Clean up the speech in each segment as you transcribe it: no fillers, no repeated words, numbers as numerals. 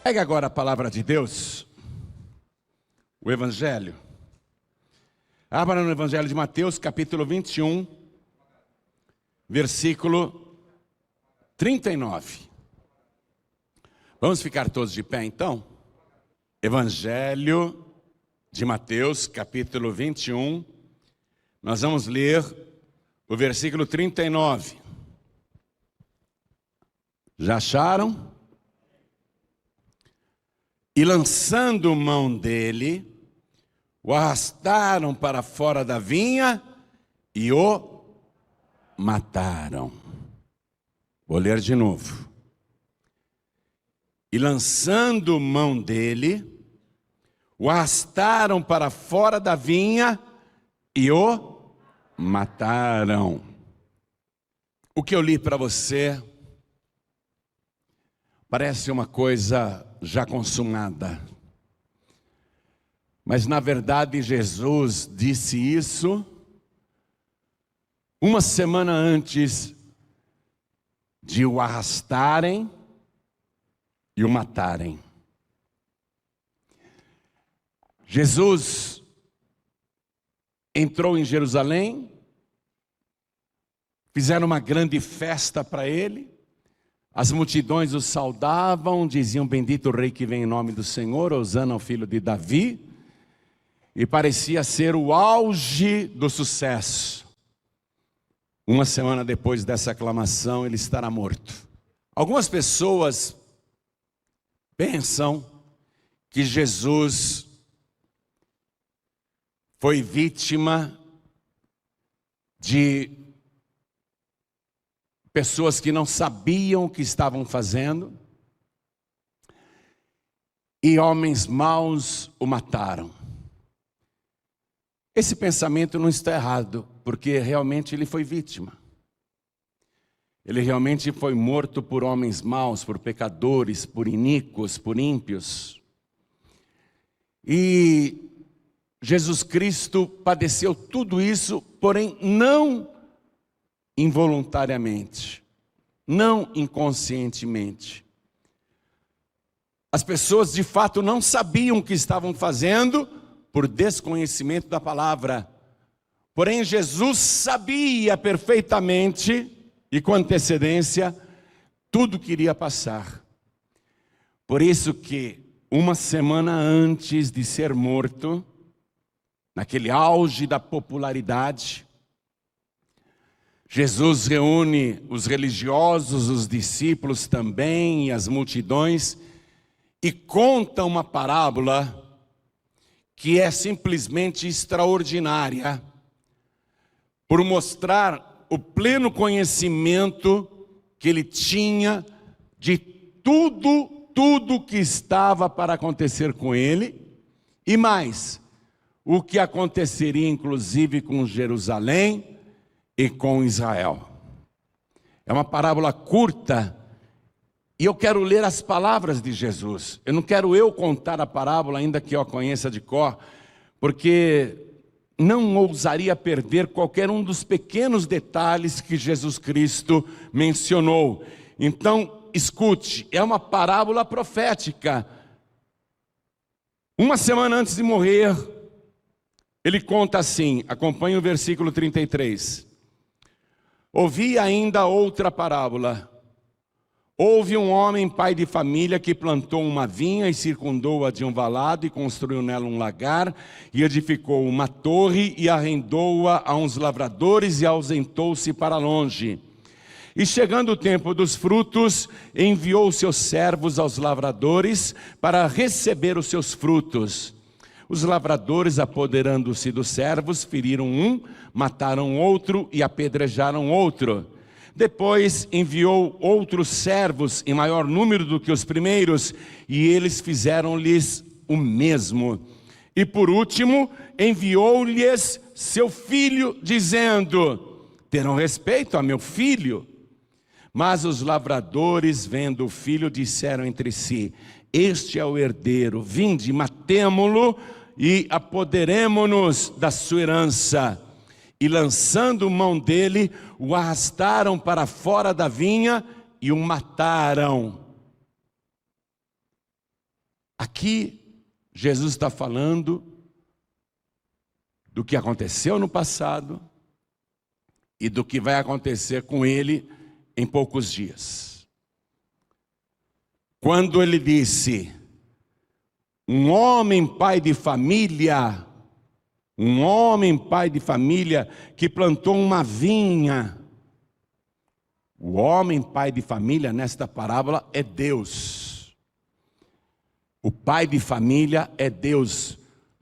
Pega agora a palavra de Deus, o Evangelho. Abra no Evangelho de Mateus, capítulo 21, versículo 39. Vamos ficar todos de pé, então? Evangelho de Mateus, capítulo 21. Nós vamos ler o versículo 39. Já acharam? E lançando mão dele, o arrastaram para fora da vinha e o mataram. Vou ler de novo. E lançando mão dele, o arrastaram para fora da vinha e o mataram. O que eu li para você parece uma coisa já consumada. Mas na verdade Jesus disse isso uma semana antes de o arrastarem e o matarem. Jesus entrou em Jerusalém, fizeram uma grande festa para ele, as multidões o saudavam, diziam: bendito o rei que vem em nome do Senhor, hosana ao filho de Davi, e parecia ser o auge do sucesso. Uma semana depois dessa aclamação, ele estará morto. Algumas pessoas pensam que Jesus foi vítima de pessoas que não sabiam o que estavam fazendo e homens maus o mataram. Esse pensamento não está errado, porque realmente ele foi vítima. Ele realmente foi morto por homens maus, por pecadores, por iníquos, por ímpios. E Jesus Cristo padeceu tudo isso, porém não involuntariamente, não inconscientemente. As pessoas de fato não sabiam o que estavam fazendo por desconhecimento da palavra. Porém Jesus sabia perfeitamente e com antecedência tudo que iria passar. Por isso que uma semana antes de ser morto, naquele auge da popularidade, Jesus reúne os religiosos, os discípulos também e as multidões e conta uma parábola que é simplesmente extraordinária, por mostrar o pleno conhecimento que ele tinha de tudo que estava para acontecer com ele e mais, o que aconteceria inclusive com Jerusalém e com Israel. É uma parábola curta e eu quero ler as palavras de Jesus. Eu não quero contar a parábola, ainda que eu a conheça de cor, porque não ousaria perder qualquer um dos pequenos detalhes que Jesus Cristo mencionou. Então, escute, é uma parábola profética. Uma semana antes de morrer, ele conta assim, acompanhe o versículo 33. Ouvi ainda outra parábola. Houve um homem, pai de família, que plantou uma vinha e circundou-a de um valado e construiu nela um lagar e edificou uma torre e arrendou-a a uns lavradores e ausentou-se para longe. E chegando o tempo dos frutos, enviou seus servos aos lavradores para receber os seus frutos. Os lavradores, apoderando-se dos servos, feriram um, mataram outro e apedrejaram outro. Depois enviou outros servos em maior número do que os primeiros, e eles fizeram-lhes o mesmo. E por último, enviou-lhes seu filho, dizendo: terão respeito a meu filho. Mas os lavradores, vendo o filho, disseram entre si: este é o herdeiro, vinde, matemo-lo e apoderemo-nos da sua herança. E lançando mão dele, o arrastaram para fora da vinha e o mataram. Aqui, Jesus está falando do que aconteceu no passado e do que vai acontecer com ele em poucos dias. Quando ele disse, um homem pai de família que plantou uma vinha. O homem pai de família nesta parábola é Deus. O pai de família é Deus.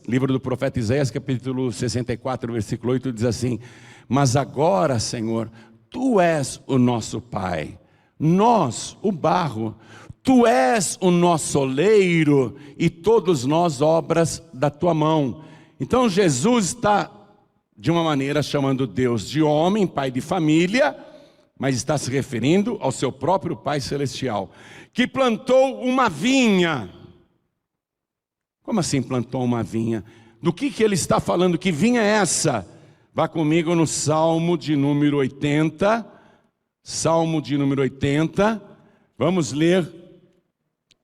Livro do profeta Isaías, capítulo 64, versículo 8, diz assim: mas agora, Senhor, Tu és o nosso Pai, nós, o barro, Tu és o nosso oleiro, e todos nós obras da Tua mão. Então Jesus está, de uma maneira, chamando Deus de homem, pai de família, mas está se referindo ao seu próprio Pai Celestial, que plantou uma vinha. Como assim plantou uma vinha? Do que ele está falando? Que vinha é essa? Vá comigo no Salmo de número 80. Salmo de número 80. Vamos ler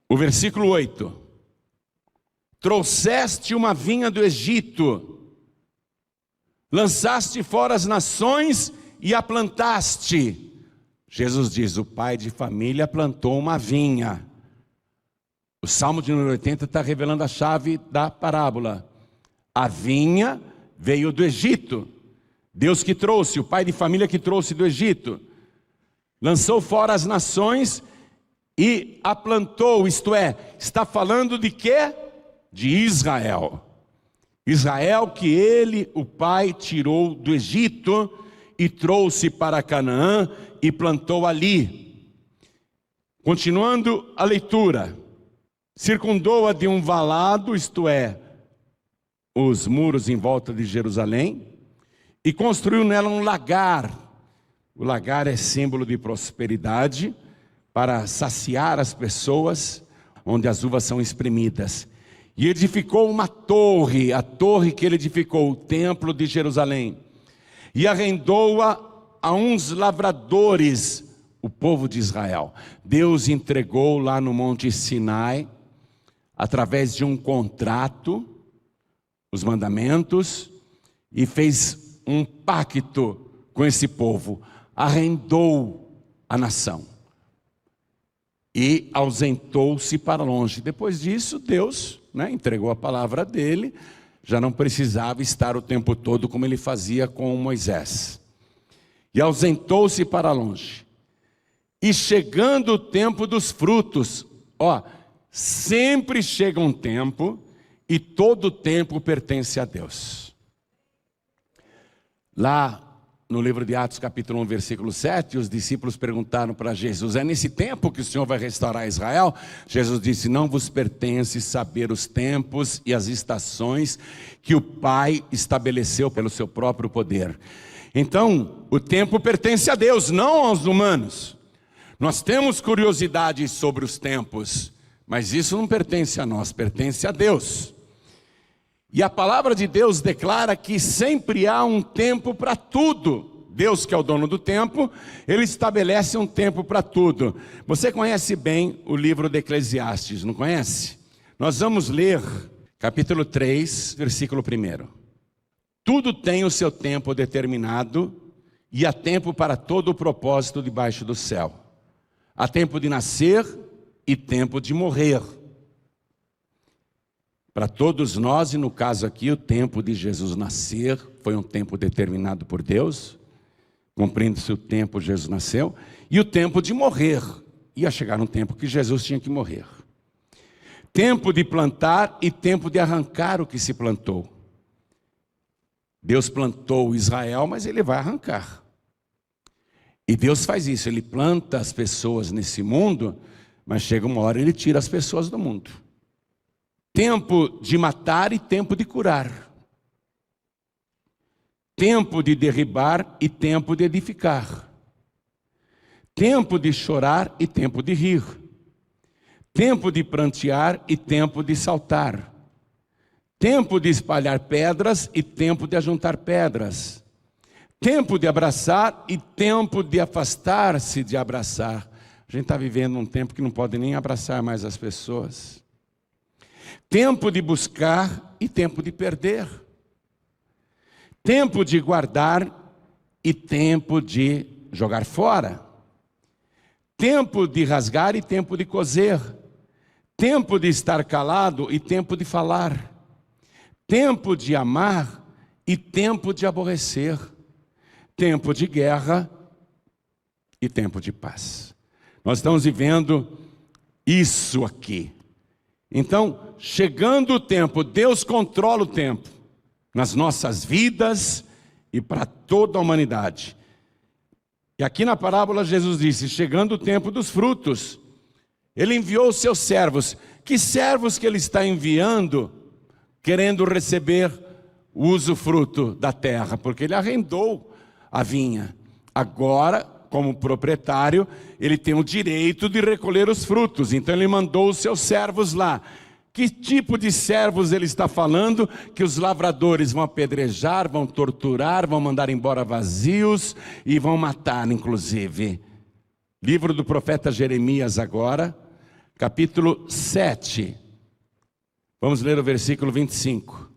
o versículo 8. Trouxeste uma vinha do Egito, lançaste fora as nações e a plantaste. Jesus diz, o pai de família plantou uma vinha. O Salmo de número 80 está revelando a chave da parábola. A vinha veio do Egito. Deus que trouxe, o pai de família que trouxe do Egito. Lançou fora as nações e a plantou, isto é, está falando de quê? De Israel. Israel que ele, o pai, tirou do Egito e trouxe para Canaã e plantou ali. Continuando a leitura. Circundou-a de um valado, isto é, os muros em volta de Jerusalém, e construiu nela um lagar. O lagar é símbolo de prosperidade, para saciar as pessoas, onde as uvas são espremidas. E edificou uma torre, a torre que ele edificou, o templo de Jerusalém, e arrendou-a a uns lavradores, o povo de Israel. Deus entregou lá no Monte Sinai, através de um contrato, os mandamentos, e fez um pacto com esse povo, arrendou a nação e ausentou-se para longe. Depois disso, Deus, entregou a palavra dele, já não precisava estar o tempo todo como ele fazia com Moisés. E ausentou-se para longe. E chegando o tempo dos frutos, sempre chega um tempo, e todo tempo pertence a Deus. Lá no livro de Atos, capítulo 1, versículo 7, os discípulos perguntaram para Jesus, é nesse tempo que o Senhor vai restaurar Israel? Jesus disse, não vos pertence saber os tempos e as estações que o Pai estabeleceu pelo seu próprio poder. Então, o tempo pertence a Deus, não aos humanos. Nós temos curiosidade sobre os tempos, mas isso não pertence a nós, pertence a Deus. E a palavra de Deus declara que sempre há um tempo para tudo. Deus, que é o dono do tempo, ele estabelece um tempo para tudo. Você conhece bem o livro de Eclesiastes, não conhece? Nós vamos ler capítulo 3, versículo 1. Tudo tem o seu tempo determinado, e há tempo para todo o propósito debaixo do céu. Há tempo de nascer e tempo de morrer. Para todos nós, e no caso aqui, o tempo de Jesus nascer foi um tempo determinado por Deus. Cumprindo-se o tempo, Jesus nasceu. E o tempo de morrer. Ia chegar um tempo que Jesus tinha que morrer. Tempo de plantar e tempo de arrancar o que se plantou. Deus plantou Israel, mas ele vai arrancar. E Deus faz isso, ele planta as pessoas nesse mundo, mas chega uma hora ele tira as pessoas do mundo. Tempo de matar e tempo de curar. Tempo de derribar e tempo de edificar. Tempo de chorar e tempo de rir. Tempo de prantear e tempo de saltar. Tempo de espalhar pedras e tempo de ajuntar pedras. Tempo de abraçar e tempo de afastar-se de abraçar. A gente está vivendo um tempo que não pode nem abraçar mais as pessoas. tempo de buscar e tempo de perder, tempo de guardar e tempo de jogar fora, tempo de rasgar e tempo de coser, tempo de estar calado e tempo de falar, tempo de amar e tempo de aborrecer, tempo de guerra e tempo de paz. Nós estamos vivendo isso aqui. Então, chegando o tempo, Deus controla o tempo nas nossas vidas e para toda a humanidade. E aqui na parábola Jesus disse, chegando o tempo dos frutos, Ele enviou os seus servos. Que servos que Ele está enviando, querendo receber o usufruto da terra? Porque Ele arrendou a vinha. Agora, como proprietário, Ele tem o direito de recolher os frutos. Então Ele mandou os seus servos lá. Que tipo de servos Ele está falando? Que os lavradores vão apedrejar, vão torturar, vão mandar embora vazios e vão matar, inclusive. Livro do profeta Jeremias agora, capítulo 7. Vamos ler o versículo 25.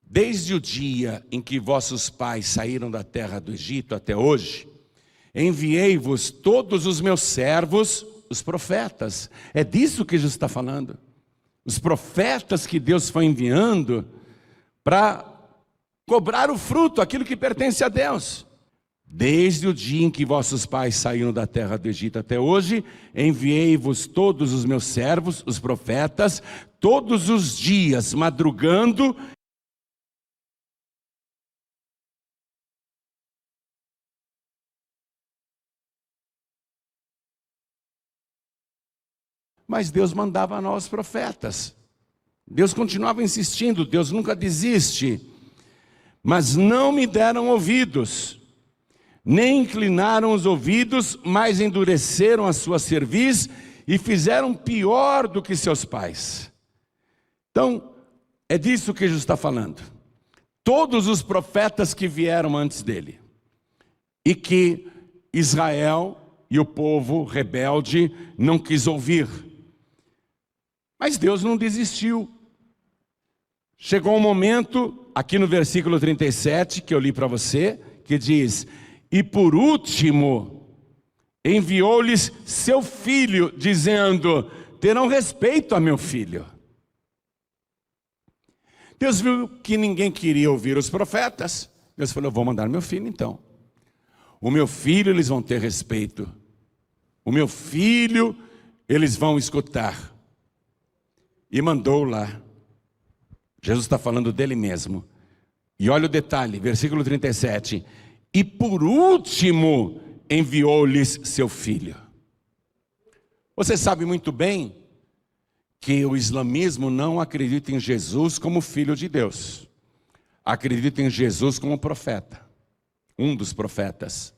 Desde o dia em que vossos pais saíram da terra do Egito até hoje, enviei-vos todos os meus servos, os profetas. É disso que Jesus está falando. Os profetas que Deus foi enviando para cobrar o fruto, aquilo que pertence a Deus. Desde o dia em que vossos pais saíram da terra do Egito até hoje, enviei-vos todos os meus servos, os profetas, todos os dias, madrugando. Mas Deus mandava a nós profetas. Deus continuava insistindo, Deus nunca desiste. Mas não me deram ouvidos, nem inclinaram os ouvidos, mas endureceram a sua cerviz e fizeram pior do que seus pais. Então, é disso que Jesus está falando. Todos os profetas que vieram antes dele, e que Israel e o povo rebelde não quis ouvir. Mas Deus não desistiu. Chegou um momento, aqui no versículo 37, que eu li para você, que diz, e por último, enviou-lhes seu filho, dizendo, terão respeito a meu filho. Deus viu que ninguém queria ouvir os profetas. Deus falou, eu vou mandar meu filho então. O meu filho eles vão ter respeito. O meu filho eles vão escutar. E mandou lá. Jesus está falando dele mesmo. E olha o detalhe, versículo 37. E por último, enviou-lhes seu filho. Você sabe muito bem que o islamismo não acredita em Jesus como filho de Deus. Acredita em Jesus como profeta. Um dos profetas.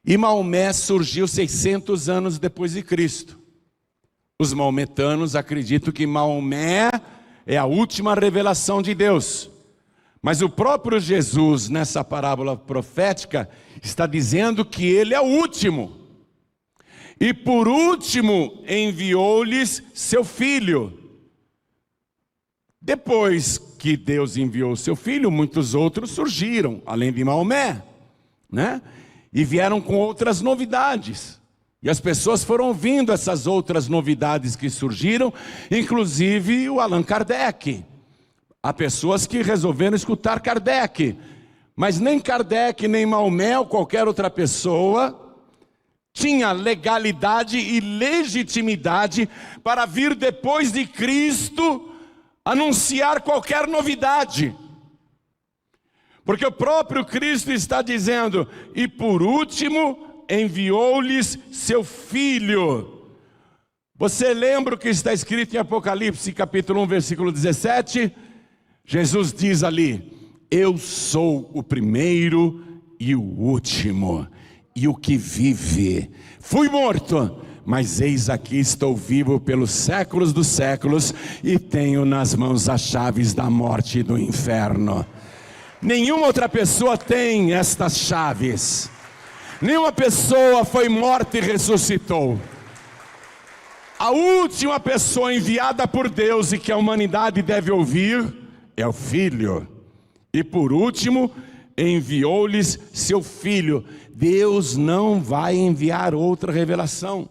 E Maomé surgiu 600 anos depois de Cristo. Os maometanos acreditam que Maomé é a última revelação de Deus. Mas o próprio Jesus, nessa parábola profética, está dizendo que ele é o último. E por último, enviou-lhes seu filho. Depois que Deus enviou seu filho, muitos outros surgiram, além de Maomé, né? E vieram com outras novidades. E as pessoas foram ouvindo essas outras novidades que surgiram, inclusive o Allan Kardec. Há pessoas que resolveram escutar Kardec, mas nem Kardec, nem Maomé ou qualquer outra pessoa tinha legalidade e legitimidade para vir depois de Cristo anunciar qualquer novidade. Porque o próprio Cristo está dizendo, e por último, enviou-lhes seu filho. Você lembra o que está escrito em Apocalipse, capítulo 1, versículo 17? Jesus diz ali, eu sou o primeiro e o último, e o que vive. Fui morto, mas eis aqui estou vivo pelos séculos dos séculos, e tenho nas mãos as chaves da morte e do inferno. Nenhuma outra pessoa tem estas chaves. Nenhuma pessoa foi morta e ressuscitou. A última pessoa enviada por Deus e que a humanidade deve ouvir é o Filho. E por último, enviou-lhes seu Filho. Deus não vai enviar outra revelação.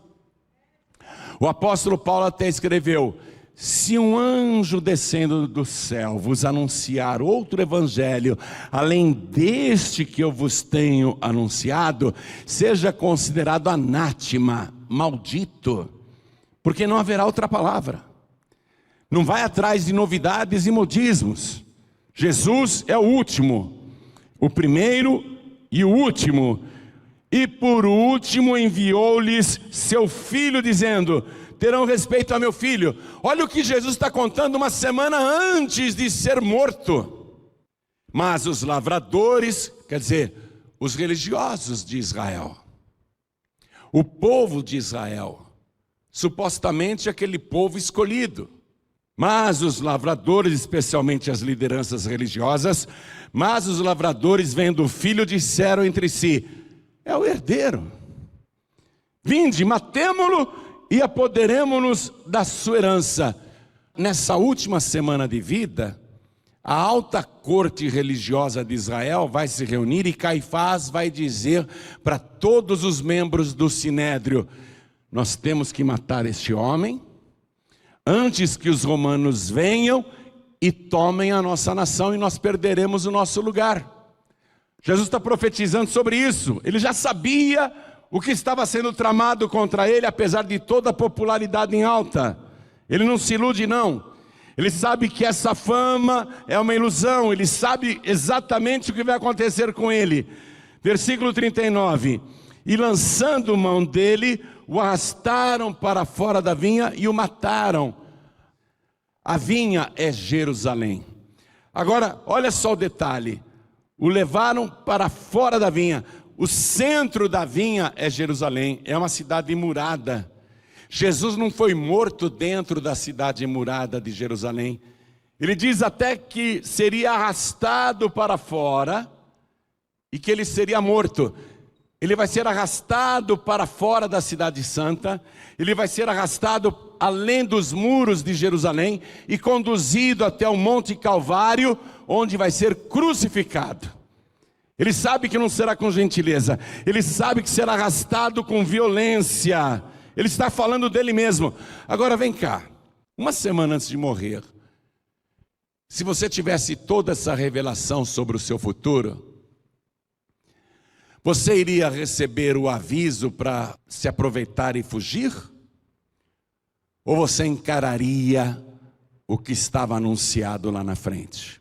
O apóstolo Paulo até escreveu: se um anjo descendo do céu vos anunciar outro evangelho, além deste que eu vos tenho anunciado, seja considerado anátema, maldito, porque não haverá outra palavra. Não vai atrás de novidades e modismos. Jesus é o último, o primeiro e o último. E por último enviou-lhes seu Filho, dizendo: terão respeito a meu filho. Olha o que Jesus está contando uma semana antes de ser morto. Mas os lavradores, quer dizer, os religiosos de Israel, o povo de Israel, supostamente aquele povo escolhido, mas os lavradores, especialmente as lideranças religiosas, mas os lavradores, vendo o filho, disseram entre si: é o herdeiro. Vinde, matemo-lo e apoderemo-nos da sua herança. Nessa última semana de vida, a alta corte religiosa de Israel vai se reunir e Caifás vai dizer para todos os membros do Sinédrio: nós temos que matar este homem antes que os romanos venham e tomem a nossa nação e nós perderemos o nosso lugar. Jesus está profetizando sobre isso. Ele já sabia o que estava sendo tramado contra ele, apesar de toda a popularidade em alta. Ele não se ilude, não. Ele sabe que essa fama é uma ilusão. Ele sabe exatamente o que vai acontecer com ele. Versículo 39. E lançando mão dele, o arrastaram para fora da vinha e o mataram. A vinha é Jerusalém. Agora, olha só o detalhe. O levaram para fora da vinha. O centro da vinha é Jerusalém, é uma cidade murada. Jesus não foi morto dentro da cidade murada de Jerusalém. Ele diz até que seria arrastado para fora e que ele seria morto. Ele vai ser arrastado para fora da cidade santa, ele vai ser arrastado além dos muros de Jerusalém e conduzido até o Monte Calvário, onde vai ser crucificado. Ele sabe que não será com gentileza, ele sabe que será arrastado com violência. Ele está falando dele mesmo. Agora vem cá, uma semana antes de morrer, se você tivesse toda essa revelação sobre o seu futuro, você iria receber o aviso para se aproveitar e fugir? Ou você encararia o que estava anunciado lá na frente?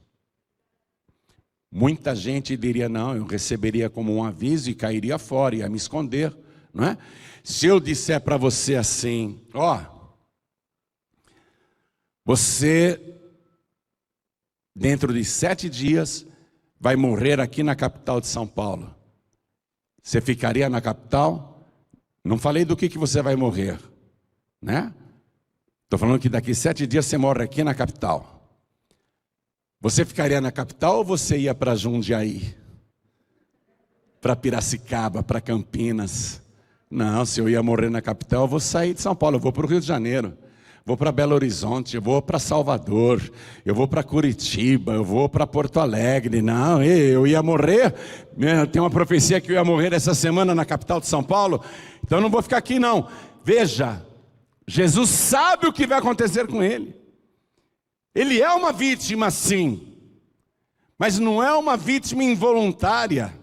Muita gente diria: não, eu receberia como um aviso e cairia fora, ia me esconder, não é? Se eu disser para você assim: ó, você dentro de 7 dias vai morrer aqui na capital de São Paulo. Você ficaria na capital? Não falei do que você vai morrer, né? Estou falando que daqui 7 dias você morre aqui na capital. Você ficaria na capital ou você ia para Jundiaí? Para Piracicaba, para Campinas? Não, se eu ia morrer na capital, eu vou sair de São Paulo, eu vou para o Rio de Janeiro, vou para Belo Horizonte, eu vou para Salvador, eu vou para Curitiba, eu vou para Porto Alegre. Não, eu ia morrer, tem uma profecia que eu ia morrer essa semana na capital de São Paulo, então eu não vou ficar aqui não. Veja, Jesus sabe o que vai acontecer com ele. Ele é uma vítima, sim, mas não é uma vítima involuntária.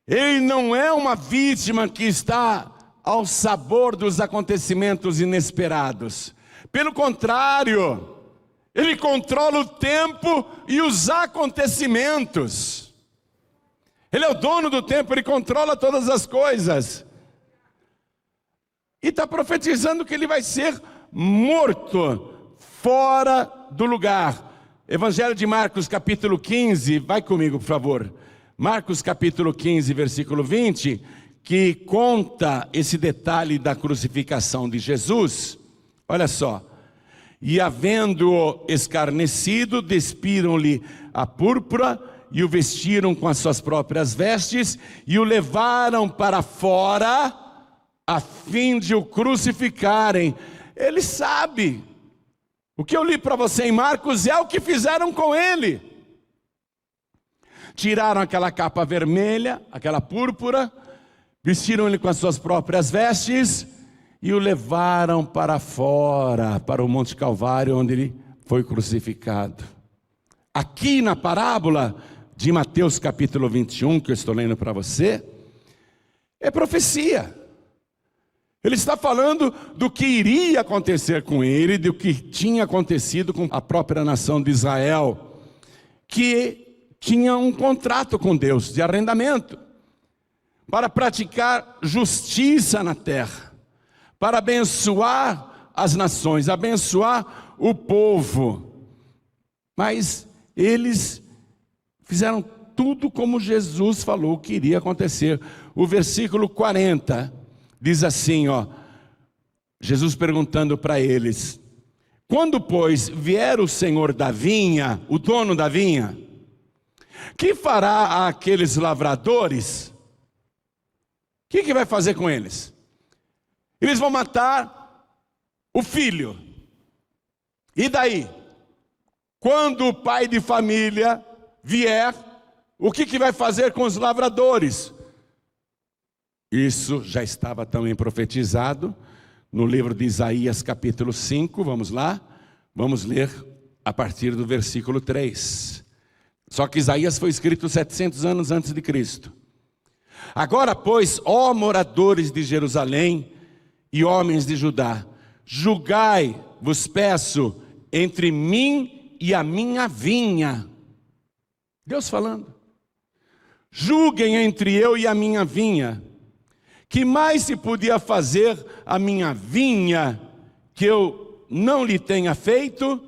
Ele não é uma vítima que está ao sabor dos acontecimentos inesperados. Pelo contrário, ele controla o tempo e os acontecimentos. Ele é o dono do tempo, ele controla todas as coisas. E está profetizando que ele vai ser morto fora do lugar. Evangelho de Marcos, capítulo 15, vai comigo, por favor. Marcos, capítulo 15, versículo 20, que conta esse detalhe da crucificação de Jesus. Olha só. E havendo-o escarnecido, despiram-lhe a púrpura e o vestiram com as suas próprias vestes e o levaram para fora a fim de o crucificarem. Ele sabe. O que eu li para você em Marcos é o que fizeram com ele. Tiraram aquela capa vermelha, aquela púrpura, vestiram ele com as suas próprias vestes e o levaram para fora, para o Monte Calvário, onde ele foi crucificado. Aqui na parábola de Mateus capítulo 21, que eu estou lendo para você, é profecia. Ele está falando do que iria acontecer com ele, do que tinha acontecido com a própria nação de Israel, que tinha um contrato com Deus de arrendamento, para praticar justiça na terra, para abençoar as nações, abençoar o povo. Mas eles fizeram tudo como Jesus falou que iria acontecer. O versículo 40 diz assim, Jesus perguntando para eles: quando, pois, vier o senhor da vinha, o dono da vinha, que fará àqueles lavradores? O que vai fazer com eles? Eles vão matar o filho. E daí? Quando o pai de família vier, o que vai fazer com os lavradores? Isso já estava também profetizado no livro de Isaías capítulo 5, vamos lá, vamos ler a partir do versículo 3. Só que Isaías foi escrito 700 anos antes de Cristo. Agora, pois, ó moradores de Jerusalém e homens de Judá, julgai, vos peço, entre mim e a minha vinha. Deus falando. Julguem entre eu e a minha vinha. Que mais se podia fazer a minha vinha que eu não lhe tenha feito?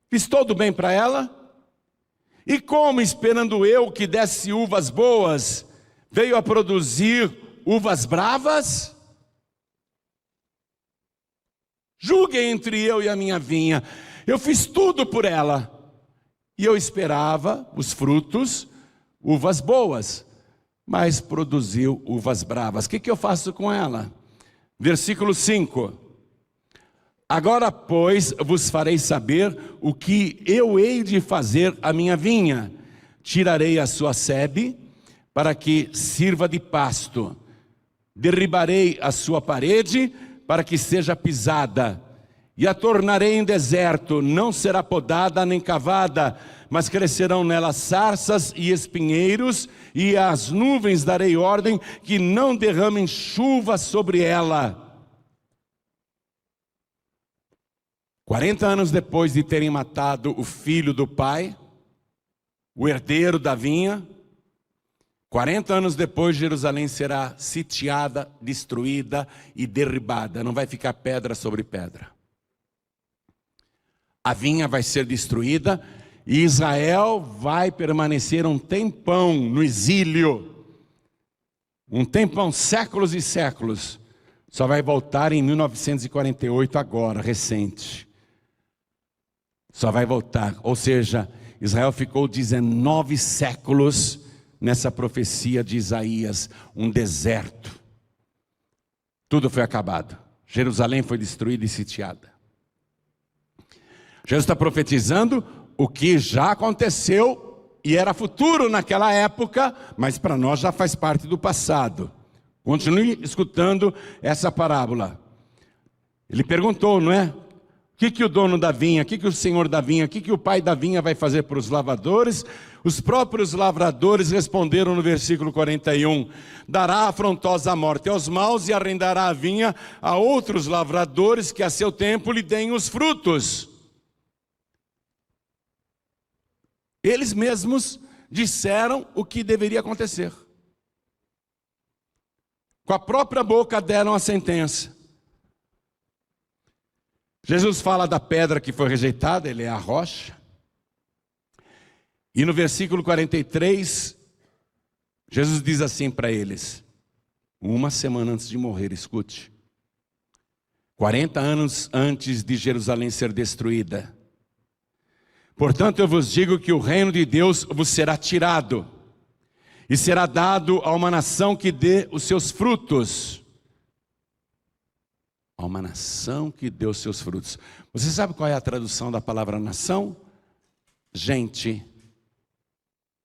Fiz todo bem para ela? E como, esperando eu que desse uvas boas, veio a produzir uvas bravas? Julguem entre eu e a minha vinha. Eu fiz tudo por ela. E eu esperava os frutos, uvas boas, mas produziu uvas bravas. O que eu faço com ela? Versículo 5. Agora, pois, vos farei saber o que eu hei de fazer à minha vinha. Tirarei a sua sebe, para que sirva de pasto. Derribarei a sua parede, para que seja pisada. E a tornarei em deserto, não será podada nem cavada, mas crescerão nela sarças e espinheiros, e às nuvens darei ordem que não derramem chuva sobre ela. 40 anos depois de terem matado o filho do pai, o herdeiro da vinha, 40 anos depois Jerusalém será sitiada, destruída e derribada. Não vai ficar pedra sobre pedra. A vinha vai ser destruída e Israel vai permanecer um tempão no exílio. Um tempão, séculos e séculos. Só vai voltar em 1948 agora, recente. Só vai voltar. Ou seja, Israel ficou 19 séculos nessa profecia de Isaías, um deserto. Tudo foi acabado. Jerusalém foi destruída e sitiada. Jesus está profetizando o que já aconteceu e era futuro naquela época, mas para nós já faz parte do passado. Continue escutando essa parábola. Ele perguntou, não é? O que o dono da vinha, o que o senhor da vinha, o que o pai da vinha vai fazer para os lavradores? Os próprios lavradores responderam no versículo 41, dará afrontosa morte aos maus e arrendará a vinha a outros lavradores que a seu tempo lhe deem os frutos. Eles mesmos disseram o que deveria acontecer. Com a própria boca deram a sentença. Jesus fala da pedra que foi rejeitada, ele é a rocha. E no versículo 43, Jesus diz assim para eles, uma semana antes de morrer, escute. 40 anos antes de Jerusalém ser destruída. Portanto, eu vos digo que o reino de Deus vos será tirado, e será dado a uma nação que dê os seus frutos. a uma nação que deu seus frutos. Você sabe qual é a tradução da palavra nação? Gente.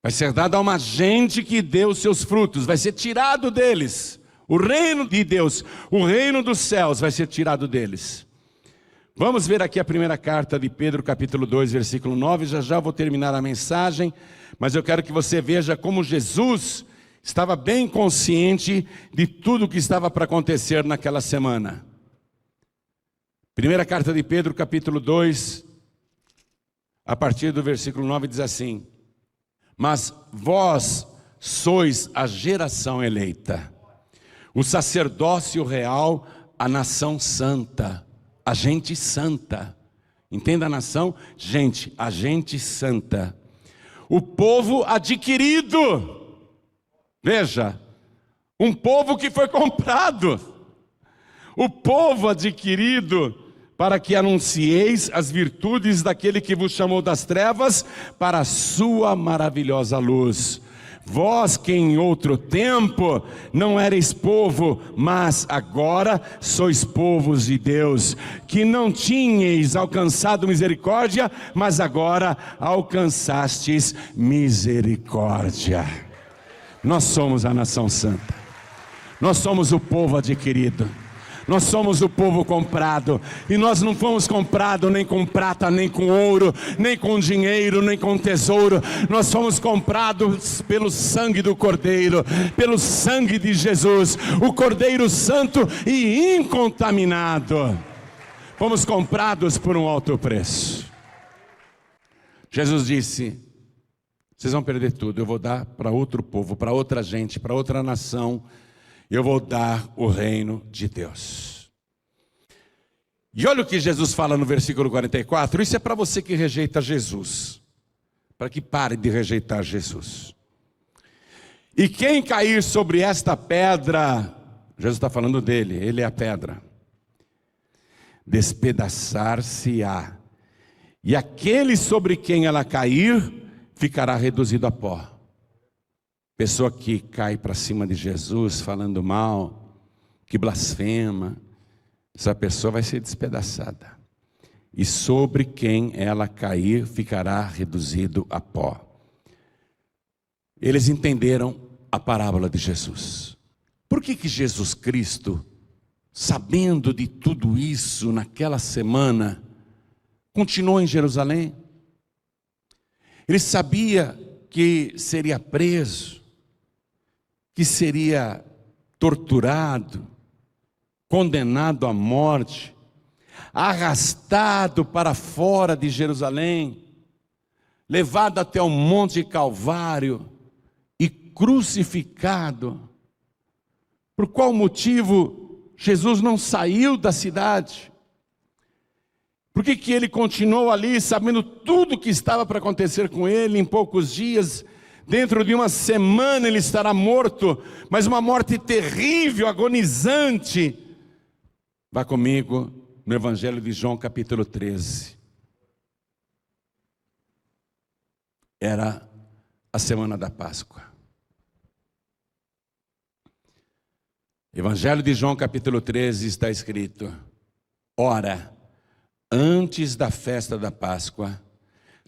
Vai ser dado a uma gente que deu seus frutos, vai ser tirado deles. O reino de Deus, o reino dos céus vai ser tirado deles. Vamos ver aqui a primeira carta de Pedro, capítulo 2, versículo 9. Já vou terminar a mensagem, mas eu quero que você veja como Jesus estava bem consciente de tudo o que estava para acontecer naquela semana. Primeira carta de Pedro, capítulo 2, a partir do versículo 9, diz assim: mas vós sois a geração eleita, o sacerdócio real, a nação santa, a gente santa. Entenda a nação? Gente, a gente santa. O povo adquirido. Veja, um povo que foi comprado. O povo adquirido, para que anuncieis as virtudes daquele que vos chamou das trevas para a sua maravilhosa luz. Vós que em outro tempo não erais povo, mas agora sois povos de Deus, que não tinhais alcançado misericórdia, mas agora alcançastes misericórdia. Nós somos a nação santa, nós somos o povo adquirido. Nós somos o povo comprado, e nós não fomos comprados nem com prata, nem com ouro, nem com dinheiro, nem com tesouro. Nós fomos comprados pelo sangue do Cordeiro, pelo sangue de Jesus, o Cordeiro Santo e incontaminado. Fomos comprados por um alto preço. Jesus disse: vocês vão perder tudo, eu vou dar para outro povo, para outra gente, para outra nação. Eu vou dar o reino de Deus. E olha o que Jesus fala no versículo 44. Isso é para você que rejeita Jesus, para que pare de rejeitar Jesus. E quem cair sobre esta pedra, Jesus está falando dele, ele é a pedra, despedaçar-se-á, e aquele sobre quem ela cair ficará reduzido a pó. Pessoa que cai para cima de Jesus falando mal, que blasfema, essa pessoa vai ser despedaçada. E sobre quem ela cair ficará reduzido a pó. Eles entenderam a parábola de Jesus. Por que Jesus Cristo, sabendo de tudo isso naquela semana, continuou em Jerusalém? Ele sabia que seria preso, que seria torturado, condenado à morte, arrastado para fora de Jerusalém, levado até o Monte Calvário e crucificado. Por qual motivo Jesus não saiu da cidade? Por que ele continuou ali, sabendo tudo o que estava para acontecer com ele em poucos dias? Dentro de uma semana ele estará morto, mas uma morte terrível, agonizante. Vá comigo no Evangelho de João, capítulo 13. Era a semana da Páscoa. Evangelho de João, capítulo 13, está escrito: ora, antes da festa da Páscoa,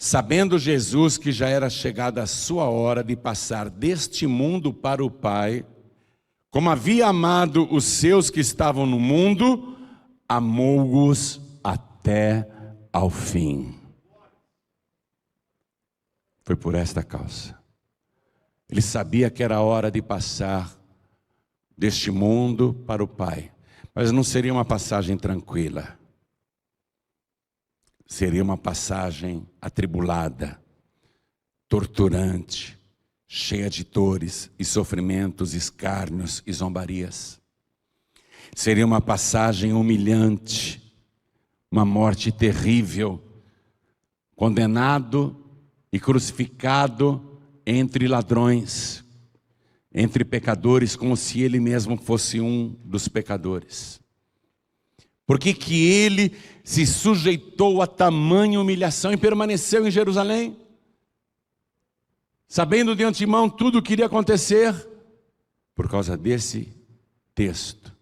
sabendo Jesus que já era chegada a sua hora de passar deste mundo para o Pai, como havia amado os seus que estavam no mundo, amou-os até ao fim. Foi por esta causa. Ele sabia que era a hora de passar deste mundo para o Pai, mas não seria uma passagem tranquila. Seria uma passagem atribulada, torturante, cheia de dores e sofrimentos, escárnios e zombarias. Seria uma passagem humilhante, uma morte terrível, condenado e crucificado entre ladrões, entre pecadores, como se ele mesmo fosse um dos pecadores. Por que que ele se sujeitou a tamanha humilhação e permaneceu em Jerusalém? Sabendo de antemão tudo o que iria acontecer, por causa desse texto.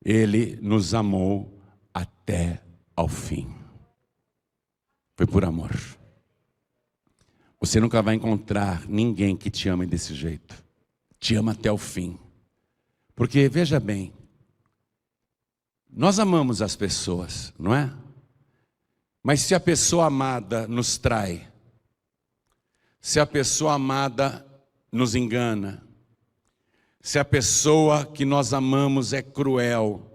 Ele nos amou até ao fim. Foi por amor. Você nunca vai encontrar ninguém que te ame desse jeito. Te ama até o fim. Porque, veja bem, nós amamos as pessoas, não é? Mas se a pessoa amada nos trai, se a pessoa amada nos engana, se a pessoa que nós amamos é cruel,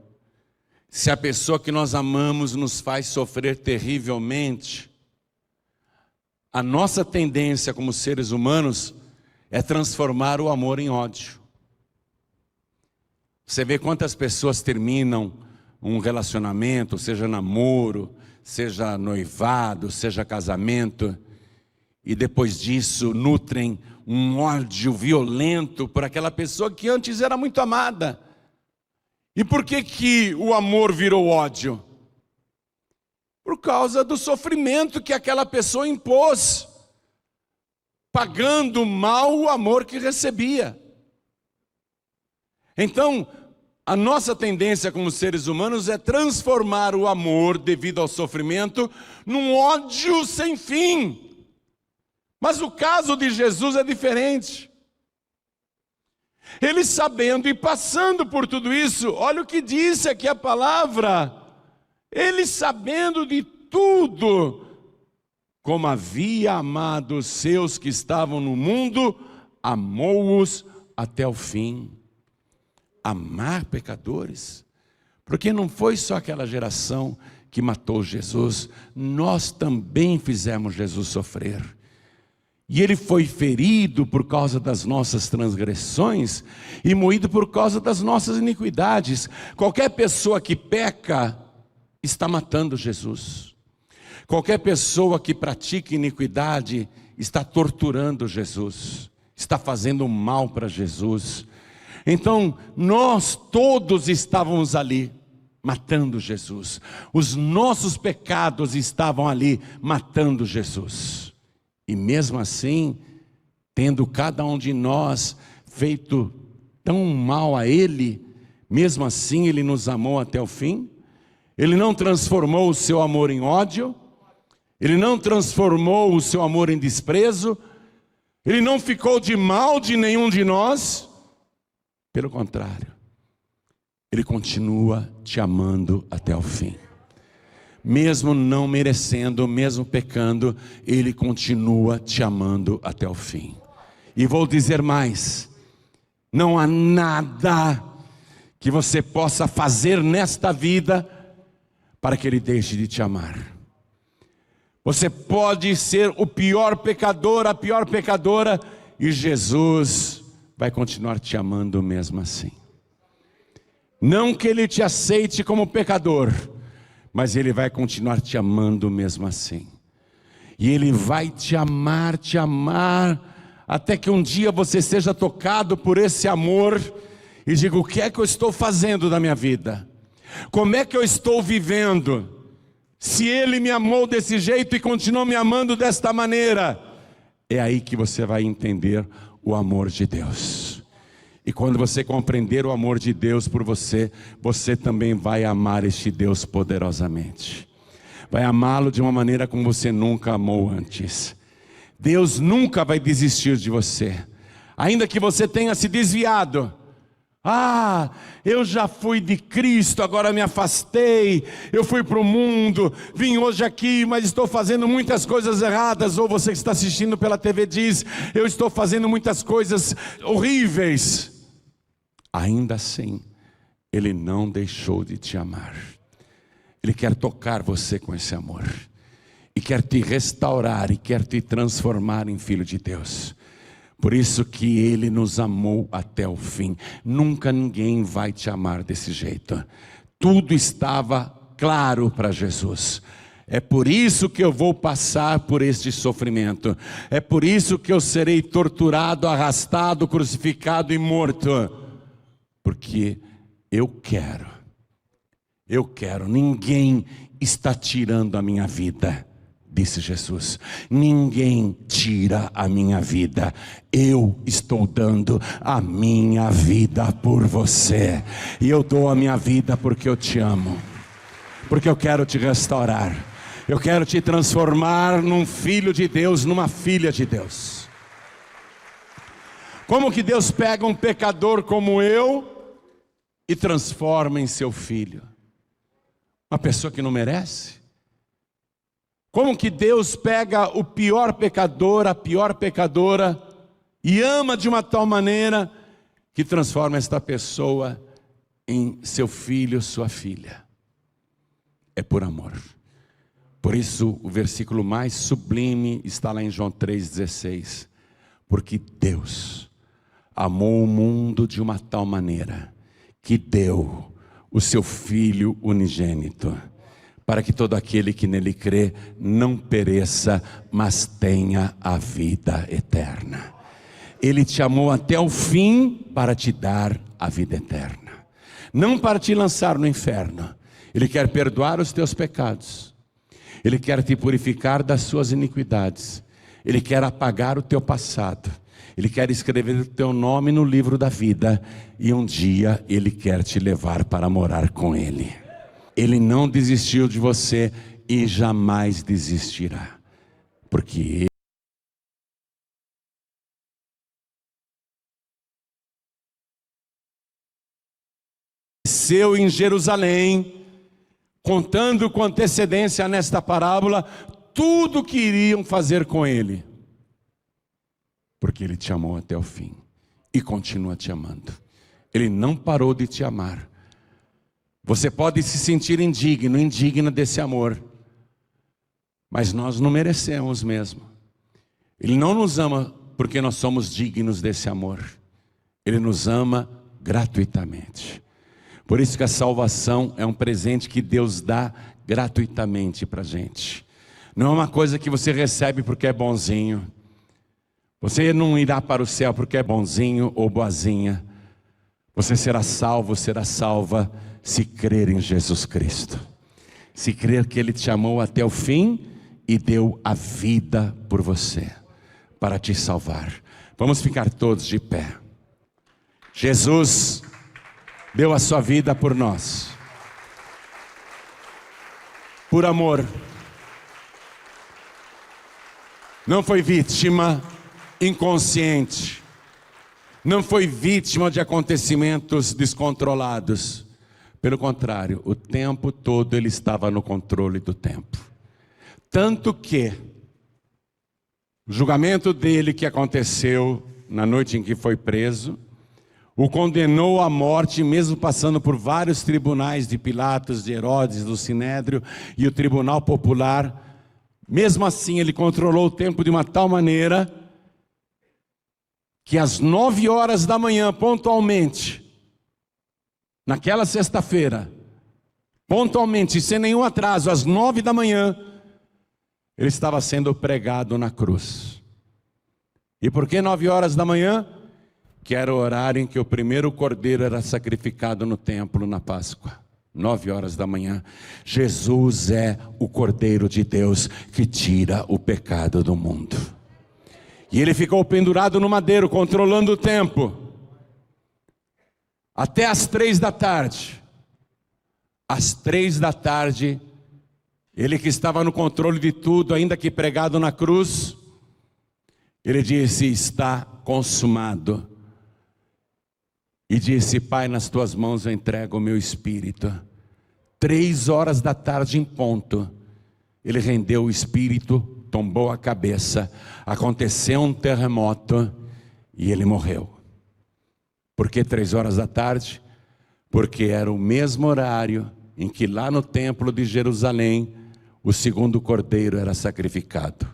se a pessoa que nós amamos nos faz sofrer terrivelmente, a nossa tendência como seres humanos é transformar o amor em ódio. Você vê quantas pessoas terminam um relacionamento, seja namoro, seja noivado, seja casamento, e depois disso nutrem um ódio violento por aquela pessoa que antes era muito amada. E por que o amor virou ódio? Por causa do sofrimento que aquela pessoa impôs, pagando mal o amor que recebia. Então, a nossa tendência como seres humanos é transformar o amor devido ao sofrimento num ódio sem fim. Mas o caso de Jesus é diferente. Ele sabendo e passando por tudo isso, olha o que disse aqui a palavra. Ele sabendo de tudo, como havia amado os seus que estavam no mundo, amou-os até o fim. Amar pecadores, porque não foi só aquela geração que matou Jesus, nós também fizemos Jesus sofrer. E ele foi ferido por causa das nossas transgressões e moído por causa das nossas iniquidades. Qualquer pessoa que peca está matando Jesus. Qualquer pessoa que pratica iniquidade está torturando Jesus, está fazendo mal para Jesus. Então, nós todos estávamos ali matando Jesus. Os nossos pecados estavam ali matando Jesus. E mesmo assim, tendo cada um de nós feito tão mal a Ele, mesmo assim Ele nos amou até o fim. Ele não transformou o seu amor em ódio. Ele não transformou o seu amor em desprezo. Ele não ficou de mal de nenhum de nós. Pelo contrário, Ele continua te amando até o fim. Mesmo não merecendo, mesmo pecando, Ele continua te amando até o fim. E vou dizer mais, não há nada que você possa fazer nesta vida para que Ele deixe de te amar. Você pode ser o pior pecador, a pior pecadora, e Jesus vai continuar te amando mesmo assim. Não que Ele te aceite como pecador, mas Ele vai continuar te amando mesmo assim. E Ele vai te amar, até que um dia você seja tocado por esse amor e diga: o que é que eu estou fazendo da minha vida? Como é que eu estou vivendo? Se Ele me amou desse jeito e continua me amando desta maneira, é aí que você vai entender o amor de Deus. E quando você compreender o amor de Deus por você, você também vai amar este Deus poderosamente. Vai amá-lo de uma maneira como você nunca amou antes. Deus nunca vai desistir de você. Ainda que você tenha se desviado. Eu já fui de Cristo, agora me afastei, eu fui para o mundo, vim hoje aqui, mas estou fazendo muitas coisas erradas. Ou você que está assistindo pela TV diz: eu estou fazendo muitas coisas horríveis. Ainda assim, Ele não deixou de te amar. Ele quer tocar você com esse amor, e quer te restaurar, e quer te transformar em filho de Deus. Por isso que Ele nos amou até o fim. Nunca ninguém vai te amar desse jeito. Tudo estava claro para Jesus. É por isso que eu vou passar por este sofrimento. É por isso que eu serei torturado, arrastado, crucificado e morto. Porque eu quero. Ninguém está tirando a minha vida. disse Jesus, ninguém tira a minha vida, eu estou dando a minha vida por você. E eu dou a minha vida porque eu te amo, porque eu quero te restaurar, eu quero te transformar num filho de Deus, numa filha de Deus. Como que Deus pega um pecador como eu e transforma em seu filho? Uma pessoa que não merece? Como que Deus pega o pior pecador, a pior pecadora, e ama de uma tal maneira que transforma esta pessoa em seu filho, sua filha? É por amor. Por isso o versículo mais sublime está lá em João 3,16. Porque Deus amou o mundo de uma tal maneira que deu o seu Filho unigênito, para que todo aquele que nele crê não pereça, mas tenha a vida eterna. Ele te amou até o fim para te dar a vida eterna, não para te lançar no inferno. Ele quer perdoar os teus pecados, Ele quer te purificar das suas iniquidades, Ele quer apagar o teu passado, Ele quer escrever o teu nome no livro da vida, e um dia Ele quer te levar para morar com Ele. Ele não desistiu de você e jamais desistirá, porque Ele nasceu em Jerusalém, contando com antecedência nesta parábola tudo o que iriam fazer com Ele, porque Ele te amou até o fim e continua te amando. Ele não parou de te amar. Você pode se sentir indigno, indigna desse amor, mas nós não merecemos mesmo. Ele não nos ama porque nós somos dignos desse amor. Ele nos ama gratuitamente. Por isso que a salvação é um presente que Deus dá gratuitamente para a gente. Não é uma coisa que você recebe porque é bonzinho. Você não irá para o céu porque é bonzinho ou boazinha. Você será salvo, será salva se crer em Jesus Cristo. Se crer que Ele te amou até o fim e deu a vida por você, para te salvar. Vamos ficar todos de pé. Jesus deu a sua vida por nós, por amor. Não foi vítima inconsciente, não foi vítima de acontecimentos descontrolados. Pelo contrário, o tempo todo Ele estava no controle do tempo. Tanto que o julgamento dele que aconteceu na noite em que foi preso, o condenou à morte, mesmo passando por vários tribunais de Pilatos, de Herodes, do Sinédrio e o tribunal popular. Mesmo assim, ele controlou o tempo de uma tal maneira que às 9 horas da manhã, pontualmente, naquela sexta-feira, pontualmente, sem nenhum atraso, às 9 da manhã, ele estava sendo pregado na cruz. E por que 9 horas da manhã? Que era o horário em que o primeiro cordeiro era sacrificado no templo na Páscoa. 9 horas da manhã. Jesus é o Cordeiro de Deus que tira o pecado do mundo. E ele ficou pendurado no madeiro, controlando o tempo, até às 3 da tarde. Às 3 da tarde, ele que estava no controle de tudo, ainda que pregado na cruz, ele disse: está consumado. E disse: Pai, nas tuas mãos eu entrego o meu espírito. 3 horas da tarde em ponto, ele rendeu o espírito, tombou a cabeça, aconteceu um terremoto e ele morreu. Por que 3 horas da tarde? Porque era o mesmo horário em que lá no templo de Jerusalém, o segundo cordeiro era sacrificado.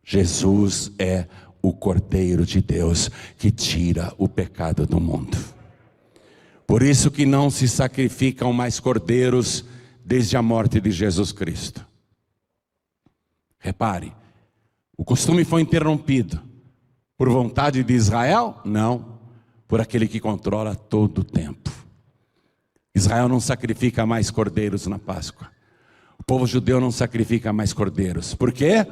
Jesus é o Cordeiro de Deus que tira o pecado do mundo. Por isso que não se sacrificam mais cordeiros desde a morte de Jesus Cristo. Repare, o costume foi interrompido por vontade de Israel? Não, por aquele que controla todo o tempo. Israel não sacrifica mais cordeiros na Páscoa. O povo judeu não sacrifica mais cordeiros. Por quê?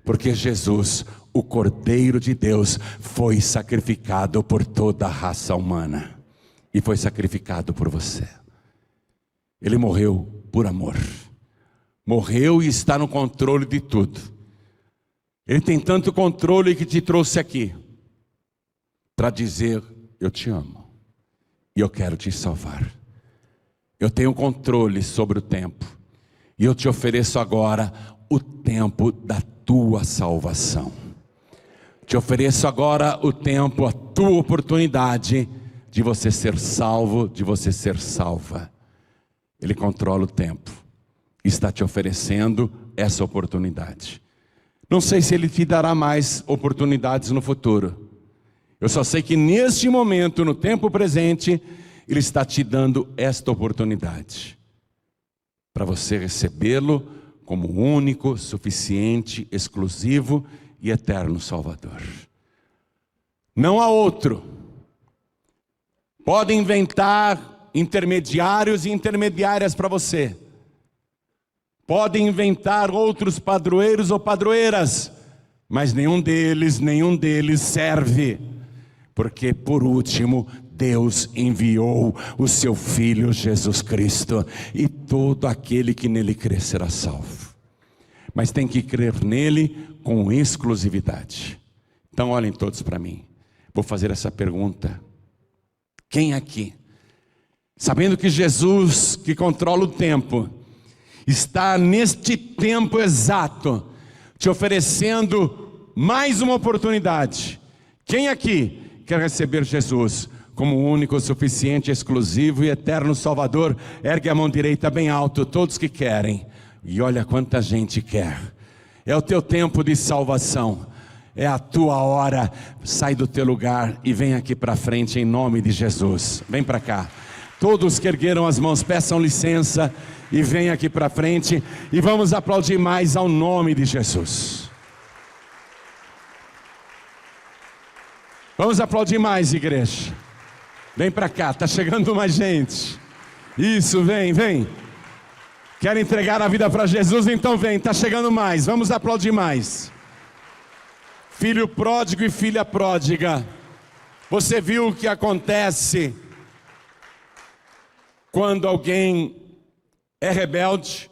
Porque Jesus, o Cordeiro de Deus, foi sacrificado por toda a raça humana. E foi sacrificado por você. Ele morreu por amor. Morreu e está no controle de tudo. Ele tem tanto controle que te trouxe aqui para dizer: eu te amo e eu quero te salvar. Eu tenho controle sobre o tempo e eu te ofereço agora o tempo da tua salvação. Te ofereço agora o tempo, a tua oportunidade de você ser salvo, de você ser salva. Ele controla o tempo, está te oferecendo essa oportunidade. Não sei se Ele te dará mais oportunidades no futuro. Eu só sei que neste momento, no tempo presente, Ele está te dando esta oportunidade, para você recebê-lo como único, suficiente, exclusivo e eterno Salvador. Não há outro. Podem inventar intermediários e intermediárias para você. Podem inventar outros padroeiros ou padroeiras, mas nenhum deles serve. Porque por último, Deus enviou o seu Filho Jesus Cristo, e todo aquele que nele crer será salvo. Mas tem que crer nele com exclusividade. Então olhem todos para mim. Vou fazer essa pergunta. Quem aqui, sabendo que Jesus, que controla o tempo, está neste tempo exato te oferecendo mais uma oportunidade? Quem aqui quer receber Jesus como único, suficiente, exclusivo e eterno Salvador? Ergue a mão direita bem alto, todos que querem. E olha quanta gente quer. É o teu tempo de salvação. É a tua hora. Sai do teu lugar e vem aqui para frente em nome de Jesus. Vem para cá. Todos que ergueram as mãos, peçam licença e vem aqui para frente. E vamos aplaudir mais ao nome de Jesus. Vamos aplaudir mais, igreja. Vem para cá, está chegando mais gente. Isso, vem. Quer entregar a vida para Jesus? Então vem, está chegando mais. Vamos aplaudir mais. Filho pródigo e filha pródiga. Você viu o que acontece quando alguém é rebelde?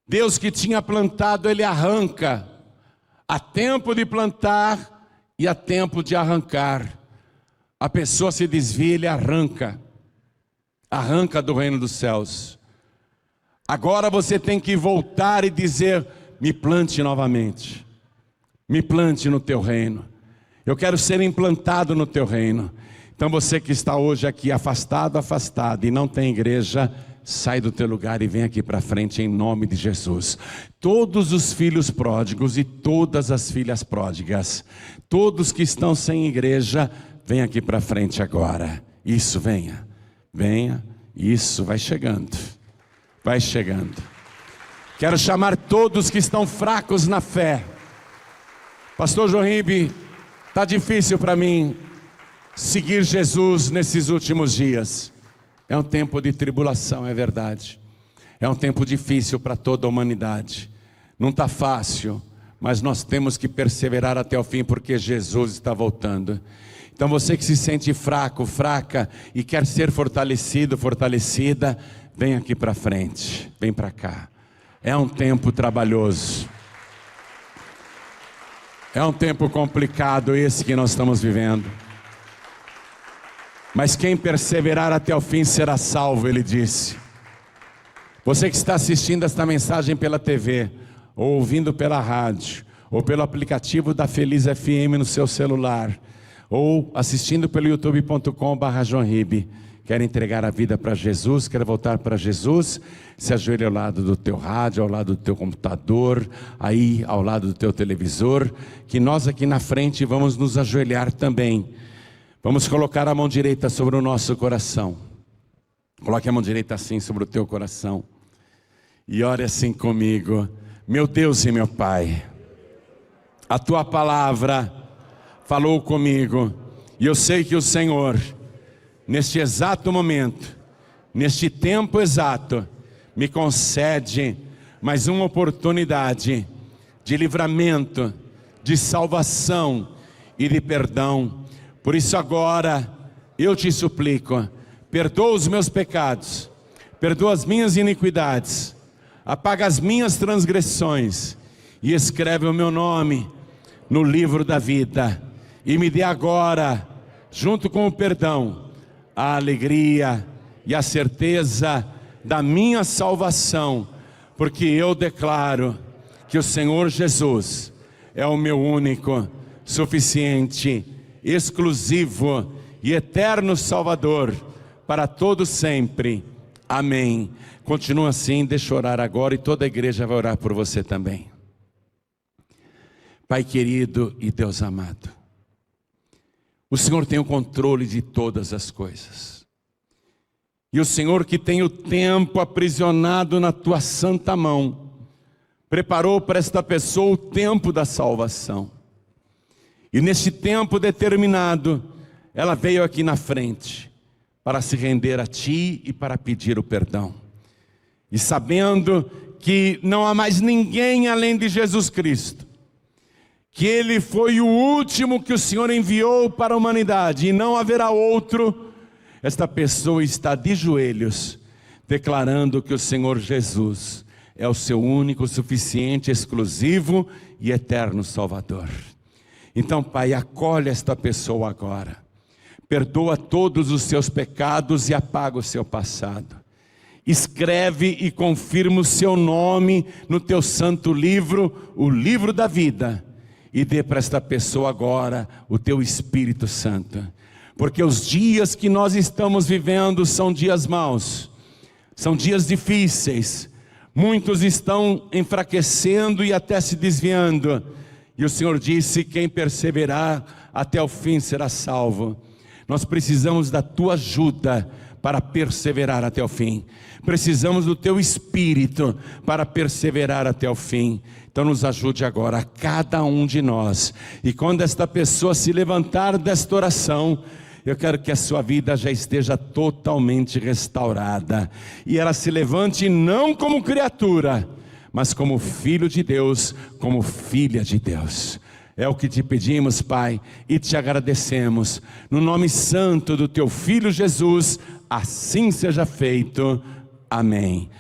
Deus que tinha plantado, Ele arranca. Há tempo de plantar e há tempo de arrancar. A pessoa se desvia, Ele arranca do reino dos céus. Agora você tem que voltar e dizer: me plante novamente, me plante no teu reino, eu quero ser implantado no teu reino. Então você que está hoje aqui afastado e não tem igreja, sai do teu lugar e vem aqui para frente em nome de Jesus. Todos os filhos pródigos e todas as filhas pródigas, todos que estão sem igreja, vem aqui para frente agora. Isso, venha. Isso, vai chegando. Quero chamar todos que estão fracos na fé. Pastor João Ribe, está difícil para mim seguir Jesus nesses últimos dias. É um tempo de tribulação, é verdade. É um tempo difícil para toda a humanidade. Não está fácil, mas nós temos que perseverar até o fim, porque Jesus está voltando. Então você que se sente fraco, fraca e quer ser fortalecido, fortalecida, vem aqui para frente, vem para cá. É um tempo trabalhoso. É um tempo complicado esse que nós estamos vivendo. Mas quem perseverar até o fim será salvo, Ele disse. Você que está assistindo esta mensagem pela TV, ou ouvindo pela rádio, ou pelo aplicativo da Feliz FM no seu celular, ou assistindo pelo youtube.com/joãoribe, quer entregar a vida para Jesus, quer voltar para Jesus, se ajoelhe ao lado do teu rádio, ao lado do teu computador, aí ao lado do teu televisor, que nós aqui na frente vamos nos ajoelhar também. Vamos colocar a mão direita sobre o nosso coração. Coloque a mão direita assim sobre o teu coração e ore assim comigo. Meu Deus e meu Pai, a tua palavra falou comigo, e eu sei que o Senhor, neste exato momento, neste tempo exato, me concede mais uma oportunidade de livramento, de salvação e de perdão. Por isso agora eu te suplico, perdoa os meus pecados, perdoa as minhas iniquidades, apaga as minhas transgressões e escreve o meu nome no livro da vida. E me dê agora, junto com o perdão, a alegria e a certeza da minha salvação, porque eu declaro que o Senhor Jesus é o meu único, suficiente, exclusivo e eterno Salvador para todo sempre. Amém. Continua assim, deixa eu orar agora e toda a igreja vai orar por você também. Pai querido e Deus amado, o Senhor tem o controle de todas as coisas. E o Senhor que tem o tempo aprisionado na tua santa mão, preparou para esta pessoa o tempo da salvação. E neste tempo determinado, ela veio aqui na frente para se render a ti e para pedir o perdão. E sabendo que não há mais ninguém além de Jesus Cristo, que Ele foi o último que o Senhor enviou para a humanidade e não haverá outro, esta pessoa está de joelhos, declarando que o Senhor Jesus é o seu único, suficiente, exclusivo e eterno Salvador. Então, Pai, acolhe esta pessoa agora, perdoa todos os seus pecados e apaga o seu passado. Escreve e confirma o seu nome no teu santo livro, o livro da vida, e dê para esta pessoa agora o teu Espírito Santo. Porque os dias que nós estamos vivendo são dias maus, são dias difíceis. Muitos estão enfraquecendo e até se desviando. E o Senhor disse, quem perseverar até o fim será salvo. Nós precisamos da tua ajuda para perseverar até o fim. Precisamos do teu Espírito para perseverar até o fim. Então nos ajude agora, a cada um de nós. E quando esta pessoa se levantar desta oração, eu quero que a sua vida já esteja totalmente restaurada. E ela se levante não como criatura, mas como filho de Deus, como filha de Deus. É o que te pedimos, Pai, e te agradecemos. No nome santo do teu Filho Jesus, assim seja feito. Amém.